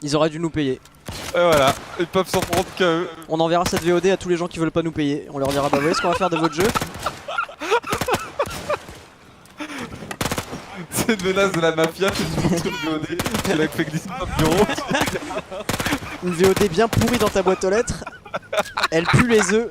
Ils auraient dû nous payer. Et voilà, ils peuvent s'en prendre qu'à eux. On enverra cette VOD à tous les gens qui veulent pas nous payer. On leur dira bah vous voyez ce qu'on va faire de votre jeu. C'est une menace de la mafia, c'est du montre de VOD. Elle a fait glisser dans le bureau. Une VOD bien pourrie dans ta boîte aux lettres. Elle pue les œufs.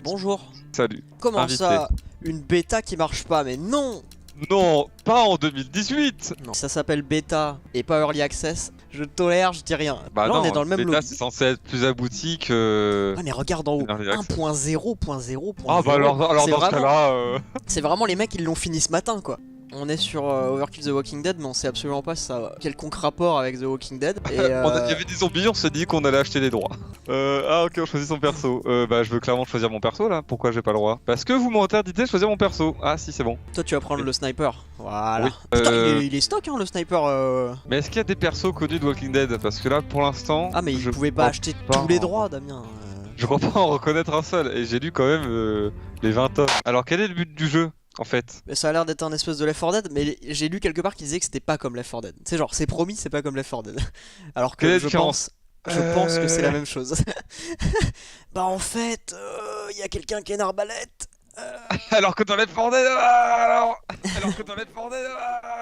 Bonjour. Salut. Comment Invité. ça, une bêta qui marche pas? Mais non. Non, pas en 2018. Non, ça s'appelle bêta et pas early access. Je tolère, je dis rien. Bah Là non, on est dans le même bêta, lobby. c'est censé être plus abouti que... Ah mais regarde en haut, Early access. 1.0.0.0. Ah bah alors dans ce cas-là... C'est vraiment les mecs qui l'ont fini ce matin quoi. On est sur Overkill The Walking Dead mais on sait absolument pas si ça a quelconque rapport avec The Walking Dead. Et Il y avait des zombies, on s'est dit qu'on allait acheter les droits. Ah ok, on choisit son perso. Bah je veux clairement choisir mon perso là, pourquoi j'ai pas le droit? Parce que vous m'interditez de choisir mon perso. Ah si, c'est bon. toi tu vas prendre le sniper. Voilà. Oui. Putain, il est stock hein le sniper. Mais est-ce qu'il y a des persos connus de Walking Dead? Parce que là pour l'instant... Ah mais il je pouvait pas crois acheter pas tous les en- droits Damien. Je crois pas en reconnaître un seul, et j'ai lu quand même les 20 tomes. Alors quel est le but du jeu en fait? Mais ça a l'air d'être un espèce de Left 4 Dead, mais j'ai lu quelque part qui disait que c'était pas comme Left 4 Dead. C'est genre, c'est promis, c'est pas comme Left 4 Dead. Alors Quelle est que la je différence? pense que c'est la même chose. Bah en fait, y a quelqu'un qui a une arbalète. Alors que dans les bordels... alors que dans les bordels...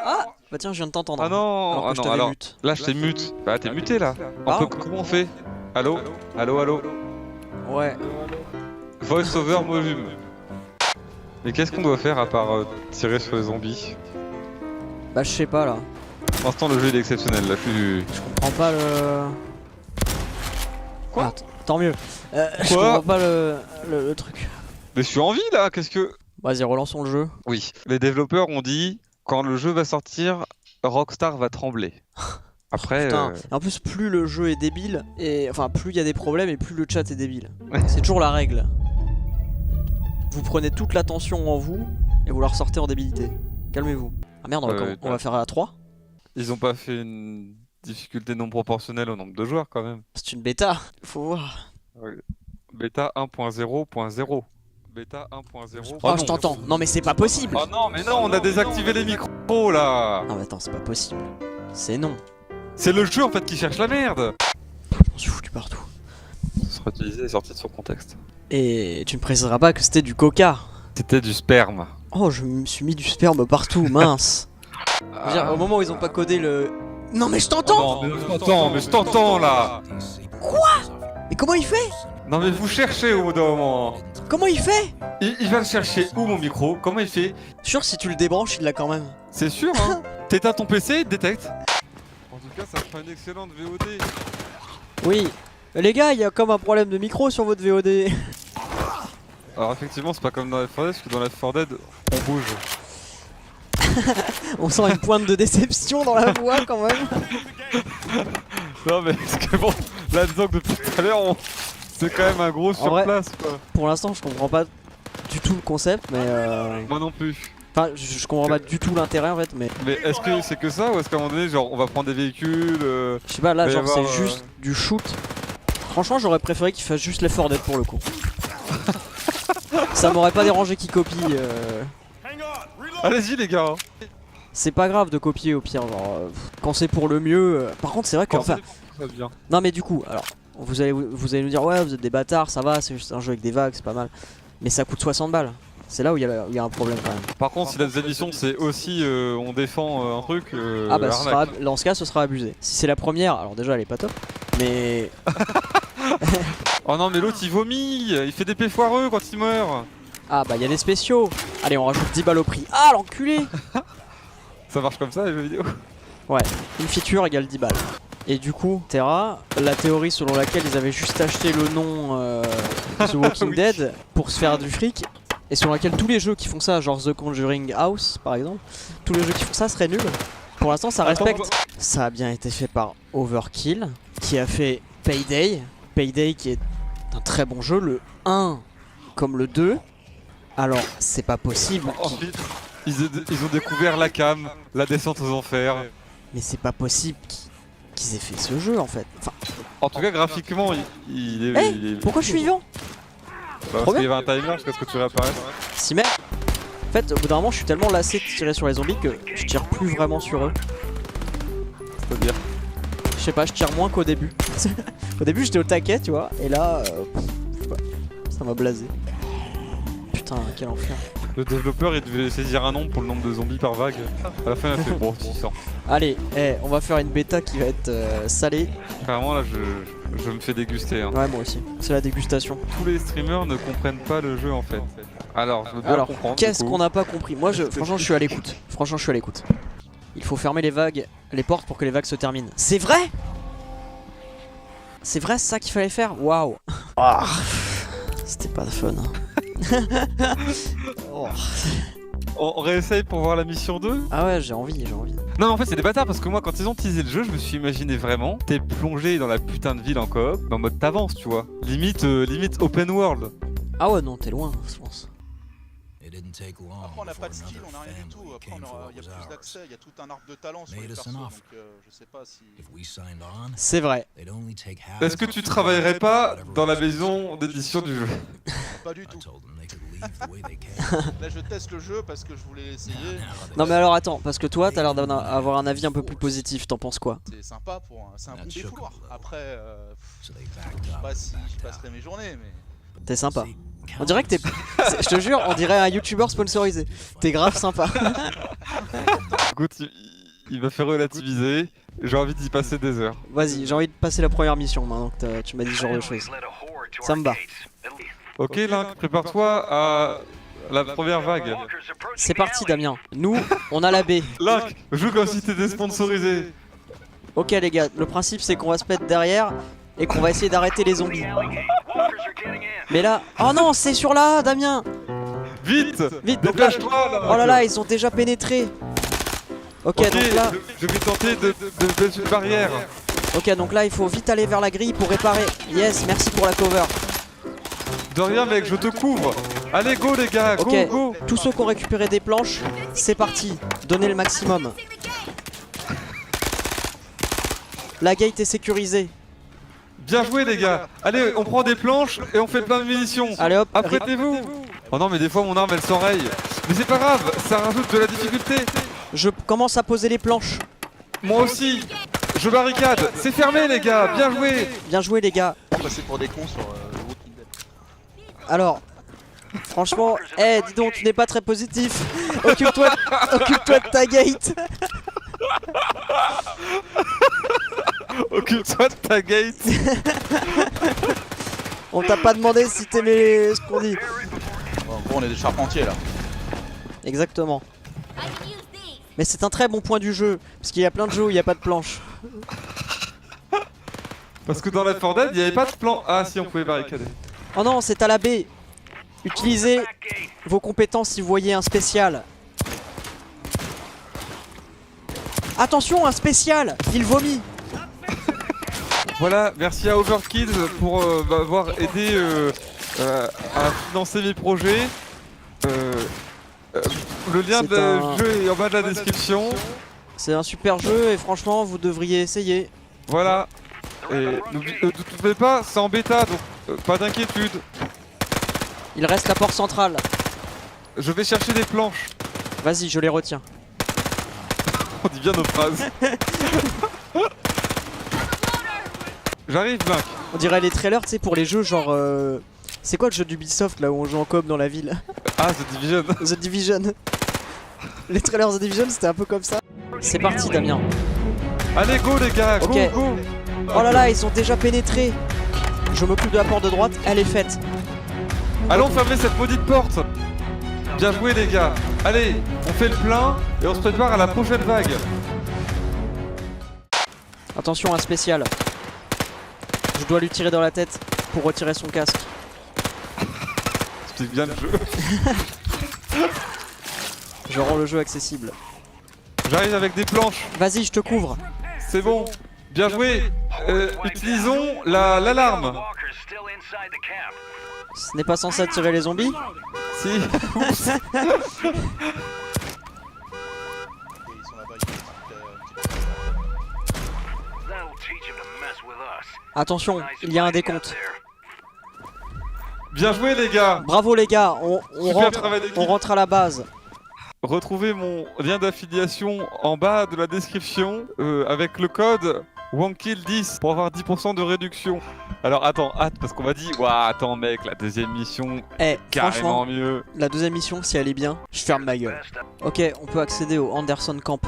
Ah bah tiens, je viens de t'entendre. Ah non, Alors que ah je non, t'avais alors mute. là je t'ai mute. Bah t'es muté là. Ah. Comment on fait? Allô? Allô, allô? Ouais. Voice over volume. Mais qu'est-ce qu'on doit faire à part tirer sur les zombies? Bah je sais pas là. Pour l'instant le jeu il est exceptionnel là, Je comprends pas le... Quoi? Ah, tant mieux. Je Quoi? comprends pas le truc. Mais je suis en vie là, qu'est-ce que... Vas-y, relançons le jeu. Oui. Les développeurs ont dit, quand le jeu va sortir, Rockstar va trembler. Après... Putain. Et en plus, plus le jeu est débile, et enfin plus il y a des problèmes et plus le chat est débile. C'est toujours la règle. Vous prenez toute l'attention en vous et vous la ressortez en débilité. Calmez-vous. Ah merde, on va faire à 3. Ils ont pas fait une difficulté non proportionnelle au nombre de joueurs quand même. C'est une bêta, faut voir. Bêta 1.0.0. Bêta 1.0. Oh, je t'entends. Non mais c'est pas possible. Oh non, mais non, on a désactivé les micros là. Non mais attends, c'est pas possible. C'est non. C'est le jeu en fait qui cherche la merde. On se fout du partout. Ce sera utilisé et sorti de son contexte. Et tu ne préciseras pas que c'était du coca. C'était du sperme. Oh, je me suis mis du sperme partout, mince. Je veux dire, au moment où ils ont pas codé le... Non mais je t'entends. Non, mais je t'entends là. Mais comment il fait? Non mais vous cherchez au bout d'un moment. Comment il fait? Il va le chercher où mon micro? Comment il fait? Sûr, si tu le débranches, il l'a quand même. C'est sûr hein. T'éteins ton PC, il te détecte. En tout cas ça fera une excellente VOD. Oui. Mais les gars, il y a comme un problème de micro sur votre VOD. Alors effectivement c'est pas comme dans Left 4 Dead, parce que dans Left 4 Dead on bouge. On sent une pointe de déception dans la voix quand même. Non mais parce que bon, là disons que depuis tout à l'heure c'est quand même un gros sur vrai- place quoi. Pour l'instant, je comprends pas du tout le concept, mais Moi non plus. enfin, je comprends pas du tout l'intérêt en fait, mais Mais est-ce que c'est que ça ou est-ce qu'à un moment donné genre on va prendre des véhicules je sais pas, là, va y genre, c'est avoir, juste du shoot. Franchement, j'aurais préféré qu'il fasse juste Left 4 Dead pour le coup. Ça m'aurait pas dérangé qu'il copie. Allez-y les gars. C'est pas grave de copier au pire, genre, quand c'est pour le mieux. Par contre, c'est vrai que. Enfin, Ça vient. non, mais du coup, alors, vous allez nous dire, ouais, vous êtes des bâtards, ça va, c'est juste un jeu avec des vagues, c'est pas mal. Mais ça coûte 60 balles. C'est là où il y a un problème quand même. Par contre si la deuxième mission c'est aussi on défend un truc Ah bah, ce arnaque. sera, dans ce cas, ce sera abusé. Si c'est la première, alors déjà, elle est pas top. Mais. Oh non mais l'autre il vomit, il fait des pets foireux quand il meurt. Ah bah, il y a des spéciaux. Allez, on rajoute 10 balles au prix. Ah, l'enculé. Ça marche comme ça les jeux vidéo. Ouais, une feature égale 10 balles. Et du coup, Terra, la théorie selon laquelle ils avaient juste acheté le nom The Walking Oui. Dead pour se faire du fric, et selon laquelle tous les jeux qui font ça, genre The Conjuring House par exemple, tous les jeux qui font ça seraient nuls. Pour l'instant, ça respecte. Ça a bien été fait par Overkill, qui a fait Payday. Payday qui est un très bon jeu, le 1 comme le 2. Alors, c'est pas possible. Ensuite ils ont découvert la cam, la descente aux enfers. Mais c'est pas possible qu'ils aient fait ce jeu en fait. Enfin, En tout cas graphiquement il est... pourquoi je suis vivant? Parce Trop qu'il y avait un timer jusqu'à ce que tu réapparaisses. Si mais en fait, au bout d'un moment, je suis tellement lassé de tirer sur les zombies que je tire plus vraiment sur eux. C'est-à-dire. Je sais pas, je tire moins qu'au début. Au début, j'étais au taquet, tu vois, et là, je sais pas, ça m'a blasé. Putain, quel enfer. Le développeur il devait saisir un nombre pour le nombre de zombies par vague. À la fin il a fait bon 600. Allez, on va faire une bêta qui va être salée. Clairement là je me fais déguster. Hein. Ouais, moi aussi. C'est la dégustation. Tous les streamers ne comprennent pas le jeu en fait. Alors, je veux bien comprendre. Qu'est-ce qu'on n'a pas compris? Moi, franchement, je suis à l'écoute. Franchement, je suis à l'écoute. Il faut fermer les vagues, les portes pour que les vagues se terminent. C'est vrai? C'est vrai, c'est ça qu'il fallait faire? Waouh! C'était pas fun. Hein. Oh. On réessaye pour voir la mission 2? Ah ouais, j'ai envie. Non mais en fait c'est des bâtards parce que moi quand ils ont teasé le jeu je me suis imaginé vraiment t'es plongé dans la putain de ville en coop, en mode t'avances tu vois. Limite open world. Ah ouais non t'es loin je pense. Après on n'a pas de style, on n'a rien du tout, après il y a plus d'accès, il y a tout un arbre de talent sur les persos, donc je sais pas si... C'est vrai. Est-ce que tu travaillerais pas dans la maison d'édition du jeu? Pas du tout. Là je teste le jeu parce que je voulais l'essayer. Non mais alors attends, parce que toi t'as l'air d'avoir un avis un peu plus positif, t'en penses quoi? C'est sympa, c'est un bon défouloir. Après, je sais pas si je passerai mes journées, mais... T'es sympa. On dirait que t'es... Je te jure, on dirait un youtubeur sponsorisé. T'es grave sympa. Écoute, il m'a fait relativiser, j'ai envie d'y passer des heures. Vas-y, j'ai envie de passer la première mission maintenant que tu m'as dit ce genre de choses. Ça me bat. Ok Link, prépare-toi à la première vague. C'est parti Damien. Nous, on a la baie. Link, joue comme si t'étais sponsorisé. Ok les gars, le principe c'est qu'on va se mettre derrière et qu'on va essayer d'arrêter les zombies. Mais là... Oh non, c'est sur là, Damien. Vite. Donc là... Dépêche-toi, Oh là là, ils ont déjà pénétré. Ok, donc là... Je vais tenter de mettre une barrière. Ok, donc là, il faut vite aller vers la grille pour réparer. Yes, merci pour la cover. De rien mec, je te couvre. Allez go les gars, go Ok, go. tous ceux qui ont récupéré des planches, c'est parti. Donnez le maximum. La gate est sécurisée. Bien joué les gars. Allez, on prend des planches et on fait plein de munitions. Allez hop, apprêtez-vous. Oh non mais des fois mon arme elle s'enraye. Mais c'est pas grave, ça rajoute de la difficulté. je commence à poser les planches. Moi aussi. Je barricade. C'est fermé les gars, bien joué. Bien joué les gars. Passer pour des cons sur le Walking Dead. Alors, franchement, dis donc, tu n'es pas très positif. Occupe-toi de ta gate. Occupe-toi de ta gate. On t'a pas demandé si t'aimais ce qu'on dit. Bon, en gros on est des charpentiers là. Exactement. Mais c'est un très bon point du jeu, parce qu'il y a plein de jeux où il n'y a pas de planche. Parce que dans la Left 4 Dead, il n'y avait pas de plan. Ah si, on pouvait barricader. Oh non, c'est à la baie. Utilisez vos compétences si vous voyez un spécial. Attention, un spécial. Il vomit. Voilà, merci à Overkill pour m'avoir aidé à financer mes projets. Le lien du jeu est en bas de la description. C'est un super jeu et franchement, vous devriez essayer. Voilà. Et n'oubliez pas, c'est en bêta, donc pas d'inquiétude. Il reste la porte centrale. Je vais chercher des planches. Vas-y, je les retiens. On dit bien nos phrases. J'arrive, Blink. On dirait les trailers, tu sais, pour les jeux genre... C'est quoi le jeu d'Ubisoft là où on joue en coop dans la ville? Ah, The Division. The Division. Les trailers The Division, c'était un peu comme ça. C'est parti, Damien. Allez, go les gars, go, Ok. go. Oh là là, ils ont déjà pénétré. Je m'occupe de la porte de droite, elle est faite. Allons fermer cette maudite porte. Bien joué les gars. Allez, on fait le plein et on se prépare à la prochaine vague. Attention, un spécial. Je dois lui tirer dans la tête pour retirer son casque. C'est bien le jeu. Je rends le jeu accessible. J'arrive avec des planches. Vas-y, je te couvre. C'est bon. Bien joué. Utilisons l'alarme. Ce n'est pas censé attirer les zombies? Si. Oups. Et ils sont là-bas, Attention, il y a un décompte. Bien joué les gars. Bravo les gars, on Super travail d'équipe. rentre à la base. Retrouvez mon lien d'affiliation en bas de la description avec le code WONKILL10 pour avoir 10% de réduction. Alors attends, hâte parce qu'on m'a dit ouah attends mec, la deuxième mission Eh, carrément franchement, mieux. la deuxième mission, si elle est bien, je ferme ma gueule. Ok, on peut accéder au Anderson Camp.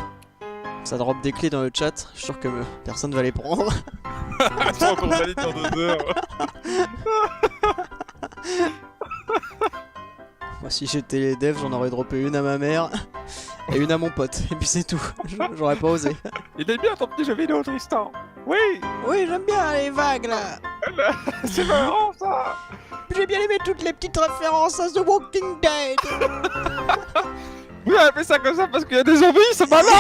Ça drop des clés dans le chat, je suis sûr que personne va les prendre. Elles sont encore valides dans 2 heures. Moi si j'étais les devs, j'en aurais droppé une à ma mère et une à mon pote. Et puis c'est tout, j'aurais pas osé. Il est bien ton petit jeu vidéo Tristan. Oui, Oui, j'aime bien les vagues là. c'est marrant ça. J'ai bien aimé toutes les petites références à The Walking Dead. Vous avez appelé ça comme ça parce qu'il y a des zombies, c'est malin.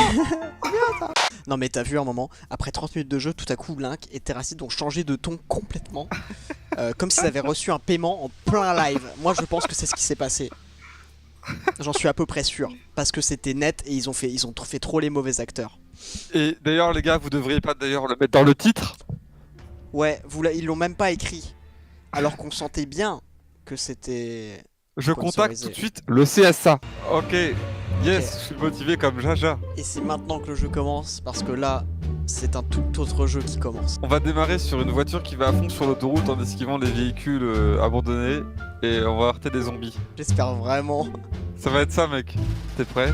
Non mais t'as vu un moment, après 30 minutes de jeu, tout à coup Blink et Terracid ont changé de ton complètement. Comme s'ils avaient reçu un paiement en plein live. Moi je pense que c'est ce qui s'est passé. J'en suis à peu près sûr. Parce que c'était net et ils ont fait trop les mauvais acteurs. Et d'ailleurs les gars, vous devriez pas d'ailleurs le mettre dans le titre. Ouais, ils l'ont même pas écrit. Alors qu'on sentait bien que c'était... Je contacte Sponsorisé. tout de suite le CSA. Ok, yes, Ok. je suis motivé comme Jaja. Et c'est maintenant que le jeu commence, parce que là, c'est un tout autre jeu qui commence. On va démarrer sur une voiture qui va à fond sur l'autoroute en esquivant les véhicules abandonnés et on va heurter des zombies. J'espère vraiment. Ça va être ça mec. T'es prêt?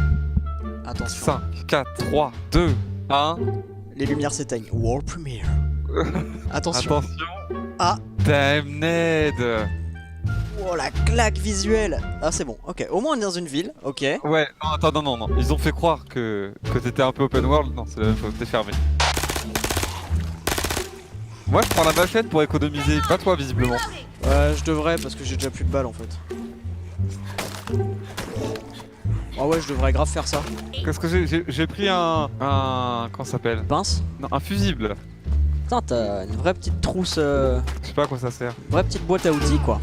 Attention, 5, 4, 3, 2, 1. les lumières s'éteignent. World Premiere. Attention. Attention. Ah. Damn Ned. Oh la claque visuelle. Ah c'est bon, ok. Au moins on est dans une ville, ok. Ouais, non, attends, non. Ils ont fait croire que t'étais un peu open world. Non, c'est la même chose, t'es fermé. Moi, je prends la machette pour économiser. Pas toi, visiblement. Ouais, je devrais parce que j'ai déjà plus de balles en fait. Ah ouais, je devrais grave faire ça. Qu'est-ce que j'ai pris un... Comment ça s'appelle? Pince. Non, un fusible. Putain, t'as une vraie petite trousse, Je sais pas à quoi ça sert. vraie petite boîte à outils quoi.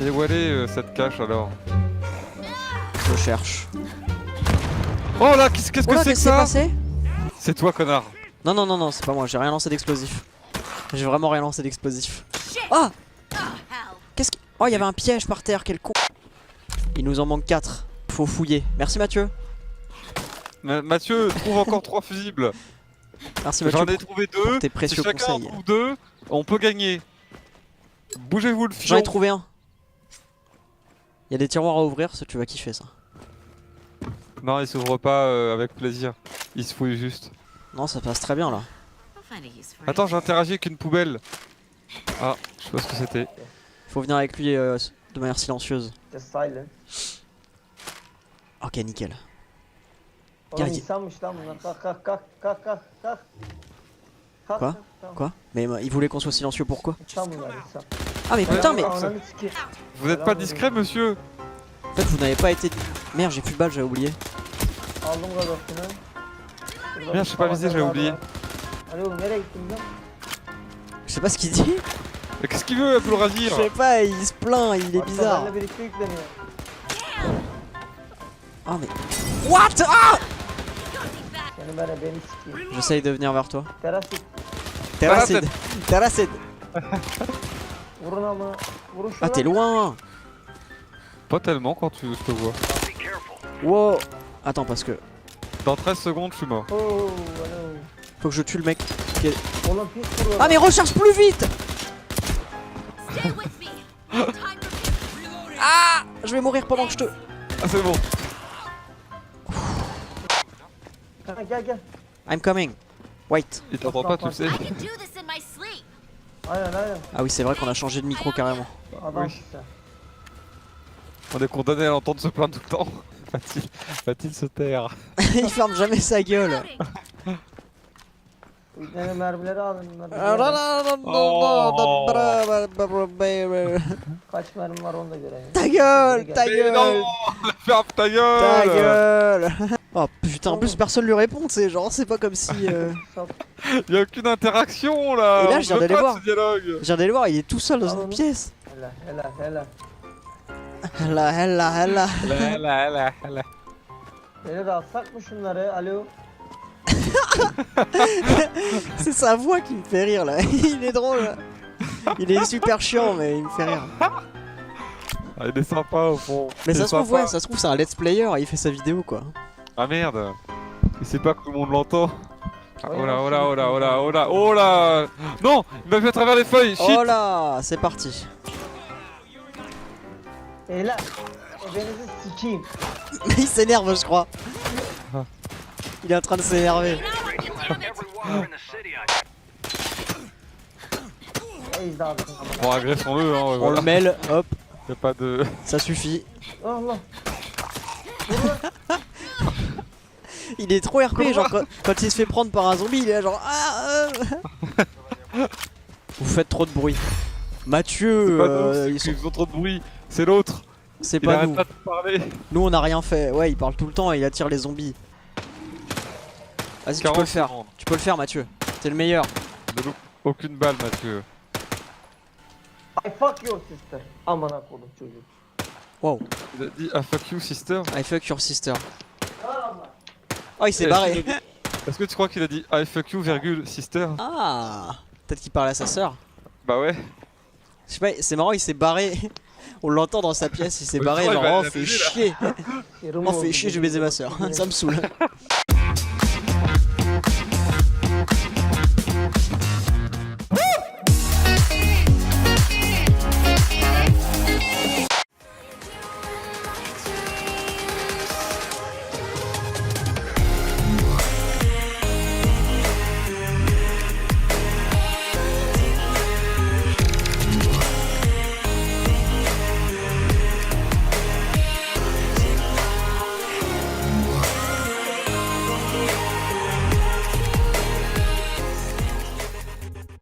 Et où elle est cette cache alors? Je cherche. Oh là, qu'est-ce que Oh là, c'est que qu'est-ce qui s'est ça? passé? C'est toi, connard. Non, c'est pas moi, j'ai rien lancé d'explosif. J'ai vraiment rien lancé d'explosif. Ah! Qu'est-ce qui... Oh, il y avait un piège par terre, quel con. Il nous en manque 4. Faut fouiller. Merci Mathieu. Mathieu trouve encore 3 fusibles. Merci Mathieu. J'en ai trouvé 2. tes Si précieux chacun en conseils. trouve 2, on peut gagner. Bougez-vous le J'en fion. ai trouvé un. Il y a des tiroirs à ouvrir, ça tu vas kiffer ça. Non, il s'ouvre pas avec plaisir. Il se fouille juste. Non, ça passe très bien là. Attends, j'ai interagi avec une poubelle. Ah, je sais pas ce que c'était. Faut venir avec lui de manière silencieuse. Just silent. Ok, nickel. Oğlum Gel. insanmış lan bunlar. Kalk. Kalk. Quoi? Kalk. Quoi? Mais il voulait qu'on soit silencieux, pourquoi? İnsan bunlar insan. Ah mais putain, mais... Ananı sikeyim. Vous n'êtes pas discret, monsieur? En fait, vous n'avez pas été... Merde, j'ai plus de balles, j'avais oublié. Aldım gazosunu. Burada Merde, je sais pas viser, j'avais oublié. Allez oğlum nereye gittin lan? Je sais pas ce qu'il dit. Mais qu'est-ce qu'il veut, Abdul Je Razir? sais pas, il se plaint, il est Hatta bizarre. benimle birlikte yükleniyor. Ah mais... What? Ah! Seni beni sikeyim. J'essaye de venir vers toi. Terasit. Terracid. Terracid. Vurun ama. Vurun şuna. Ah, t'es loin. Pas tellement quand je te vois. Wow. Attends, parce que... Dans 13 secondes, je suis mort. Oo, alo. Faut que je tue le mec. qui est- Oğlum pis vuruyor. Ah mais recharge plus vite. Ah! Je vais mourir pendant que je te... Ah, c'est bon. Gel. I'm coming. Wait. Il t'entend pas, tu le sais. Aynen. Ah oui, c'est vrai qu'on a changé de micro carrément. Adamsın sen. On est condamné à l'entendre se plaindre tout le temps. Va-t-il se taire? Il ferme jamais sa gueule. İbnenin mermileri alın. Kaç mermi var onu da göreyim. Ta gueule, ta Mais gueule, non! Ferme ta ta gueule! gueule. Oh putain, en plus personne lui répond, tu sais, genre c'est pas comme si... Y'a aucune interaction là! Et là, On je viens veut d'aller pas voir. ce dialogue! Je viens d'aller le voir, il est tout seul dans Ah, une non. pièce. Helal. Hella. Là. Beni de alsak mı şunları? Alo. C'est sa voix qui me fait rire là. Il est drôle. Il est super chiant mais il me fait rire. Ah, il est sympa au fond. Mais Il ça est se trouve, sympa. ouais, ça se trouve, c'est un let's player et il fait sa vidéo quoi. Ah merde. Il sait pas que tout le monde l'entend. Ah, Ouais, oh là, non, oh là, c'est oh là, bon. oh là, oh là, oh là. Non, il m'a vu à travers les feuilles. Shit. Oh là, c'est parti. Beyler. Ebenizi sikeyim. Mais il s'énerve, je crois. Ah. Il est en train de s'énerver. Ey abi. Bon, agressons-le, hein. On Voilà. le mêle, hop, Y'a pas de. ça suffit. Allah. Il est trop RP, genre quand il se fait prendre par un zombie, il est là genre ah, Vous faites trop de bruit. Mathieu, C'est pas nous, ils c'est sont- qu'ils ont trop de bruit. C'est l'autre. c'est Il pas arrête nous. pas de parler. Nous on a rien fait. Ouais, il parle tout le temps et il attire les zombies. Vas-y, tu peux 40 le faire. secondes. Tu peux le faire, Mathieu. T'es le meilleur. Ne loupe aucune balle, Mathieu. I fuck your sister. Amına kodum çocuk. Wow. Il a dit ah fuck you, sister. I fuck your sister. Oh, il s'est Eh, barré. Est-ce que tu crois qu'il a dit I fuck you, virgule, sister? Ah, peut-être qu'il parlait à sa sœur. Bah ouais. Je sais pas, c'est marrant, il s'est barré. On l'entend dans sa pièce, il s'est Ouais, barré, tu vois, genre il va oh, la fais baiser, là. chier. Yarım Oh, oldu fais chier, je vais baiser ma sœur. Ça me saoule.